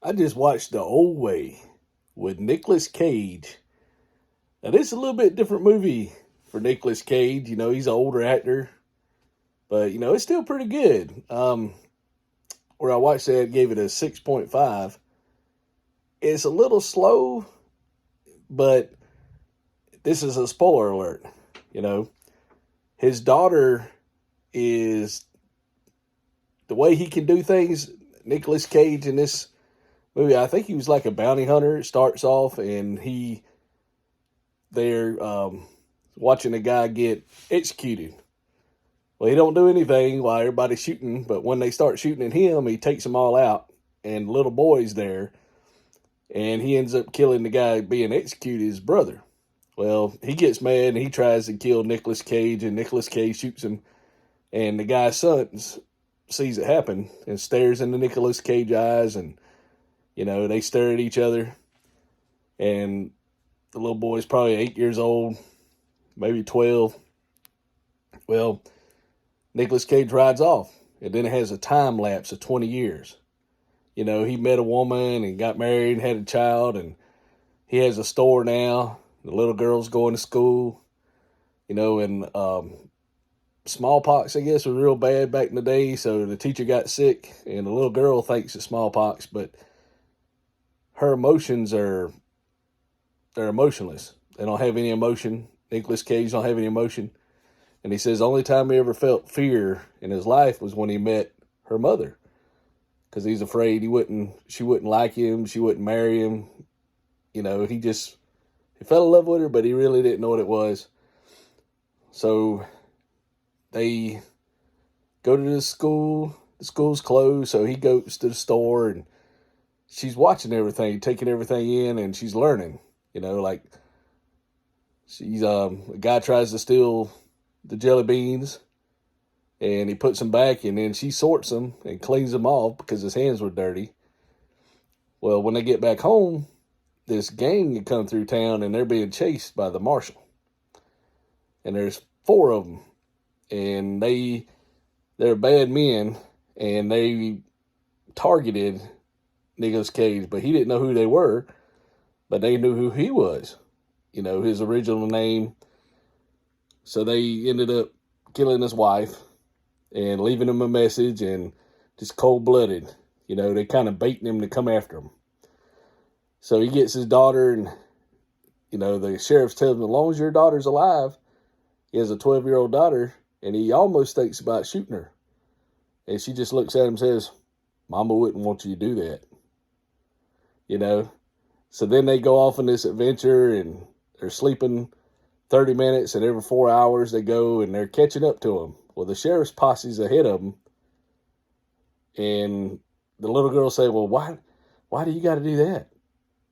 I just watched The Old Way with Nicolas Cage. Now, this is a little bit different movie for Nicolas Cage. You know, he's an older actor, but it's still pretty good. Where I watched that, gave it a 6.5. It's a little slow, but this is a spoiler alert. You know, his daughter is the way he can do things. Nicolas Cage in this movie, I think he was like a bounty hunter. It starts off, and they're watching a guy get executed. Well, he don't do anything while everybody's shooting, but when they start shooting at him, he takes them all out, and the little boy's there, and he ends up killing the guy being executed, his brother. Well, he gets mad, and he tries to kill Nicolas Cage, and Nicolas Cage shoots him, and the guy's son sees it happen and stares into Nicolas Cage's eyes, and they stare at each other, and the little boy's probably 8 years old, maybe 12. Well, Nicolas Cage rides off, and then it has a time lapse of 20 years. He met a woman and got married and had a child, and he has a store now. The little girl's going to school, and smallpox, I guess, was real bad back in the day, so the teacher got sick, and the little girl thinks it's smallpox, but her emotions they're emotionless. They don't have any emotion. Nicolas Cage don't have any emotion. And he says the only time he ever felt fear in his life was when he met her mother, because he's afraid she wouldn't like him, she wouldn't marry him. He fell in love with her, but he really didn't know what it was. So they go to the school. The school's closed, so he goes to the store, and she's watching everything, taking everything in, and she's learning. Like she's a guy tries to steal the jelly beans, and he puts them back, and then she sorts them and cleans them off because his hands were dirty. Well, when they get back home, this gang had come through town, and they're being chased by the marshal. And there's 4 of them, and they're bad men, and they targeted Nicolas Cage, but he didn't know who they were, but they knew who he was, his original name. So they ended up killing his wife and leaving him a message, and just cold-blooded. They kind of baiting him to come after him. So he gets his daughter, and, the sheriff tells him, as long as your daughter's alive, he has a 12-year-old daughter, and he almost thinks about shooting her. And she just looks at him and says, Mama wouldn't want you to do that. So then they go off on this adventure, and they're sleeping 30 minutes, and every 4 hours they go, and they're catching up to him. Well, the sheriff's posse's ahead of them, and the little girl said, well, why do you got to do that?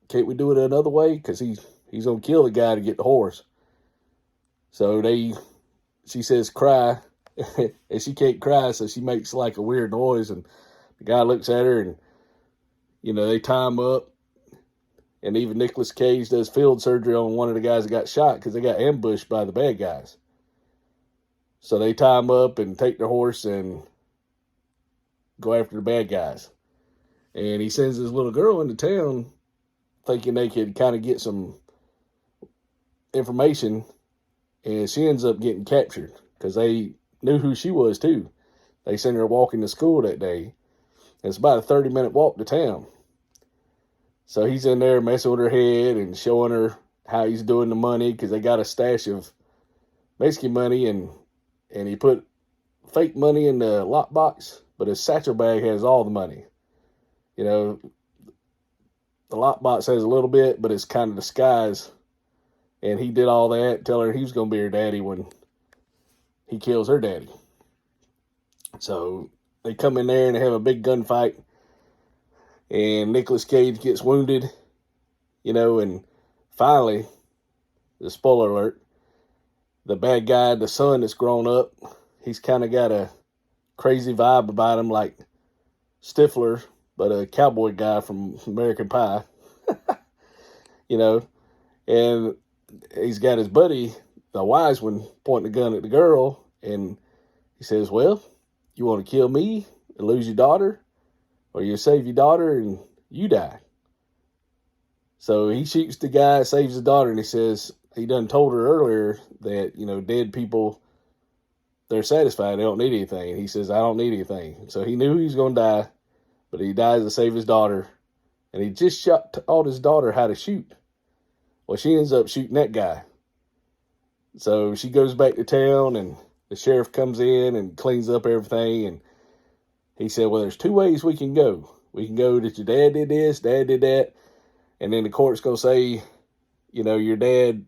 Can't we do it another way? Because he's going to kill the guy to get the horse. So she says, cry, and she can't cry, so she makes like a weird noise, and the guy looks at her, and, they tie him up. And even Nicolas Cage does field surgery on one of the guys that got shot because they got ambushed by the bad guys. So they tie him up and take their horse and go after the bad guys. And he sends his little girl into town thinking they could kind of get some information. And she ends up getting captured because they knew who she was too. They sent her walking to school that day. And it's about a 30-minute walk to town. So he's in there messing with her head and showing her how he's doing the money, because they got a stash of Mexican money, and he put fake money in the lockbox, but his satchel bag has all the money. The lockbox has a little bit, but it's kind of disguised. And he did all that, telling her he was going to be her daddy when he kills her daddy. So they come in there and they have a big gunfight. And Nicolas Cage gets wounded, and finally, the spoiler alert, the bad guy, the son that's grown up, he's kind of got a crazy vibe about him, like Stifler, but a cowboy guy from American Pie, and he's got his buddy, the wise one, pointing the gun at the girl, and he says, well, you want to kill me and lose your daughter? Or you save your daughter and you die. So he shoots the guy, saves his daughter, and he says he done told her earlier that, dead people, they're satisfied. They don't need anything. And he says, I don't need anything. So he knew he was going to die, but he dies to save his daughter. And he just taught his daughter how to shoot. Well, she ends up shooting that guy. So she goes back to town, and the sheriff comes in and cleans up everything. And he said, well, there's two ways we can go. We can go that your dad did this, dad did that. And then the court's going to say, your dad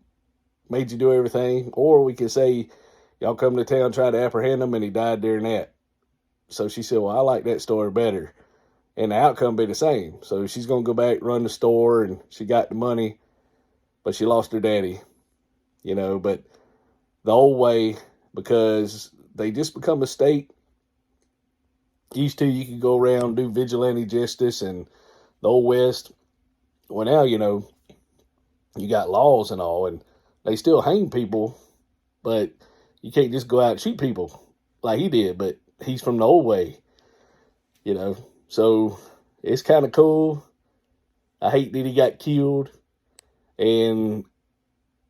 made you do everything. Or we can say, y'all come to town, try to apprehend him, and he died during that. So she said, well, I like that story better. And the outcome be the same. So she's going to go back, run the store, and she got the money, but she lost her daddy, but the old way, because they just become a state. Used to, you could go around, do vigilante justice, and the old West. Well, now, you got laws and all, and they still hang people, but you can't just go out and shoot people like he did, but he's from the old way, So it's kind of cool. I hate that he got killed. And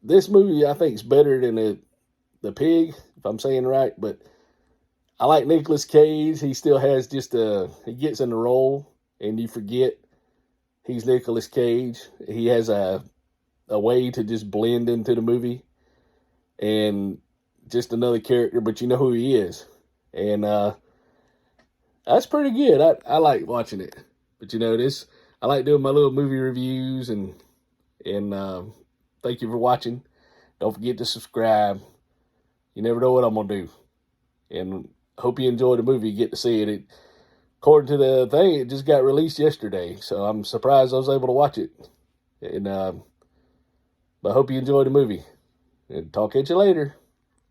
this movie, I think, is better than the Pig, if I'm saying it right. But I like Nicolas Cage. He still has he gets in the role, and you forget he's Nicolas Cage. He has a way to just blend into the movie. And just another character, but you know who he is. And that's pretty good. I like watching it. But I like doing my little movie reviews, and thank you for watching. Don't forget to subscribe. You never know what I'm going to do. And hope you enjoy the movie. You get to see it. According to the thing, it just got released yesterday. So I'm surprised I was able to watch it. And but I hope you enjoy the movie. And talk at you later.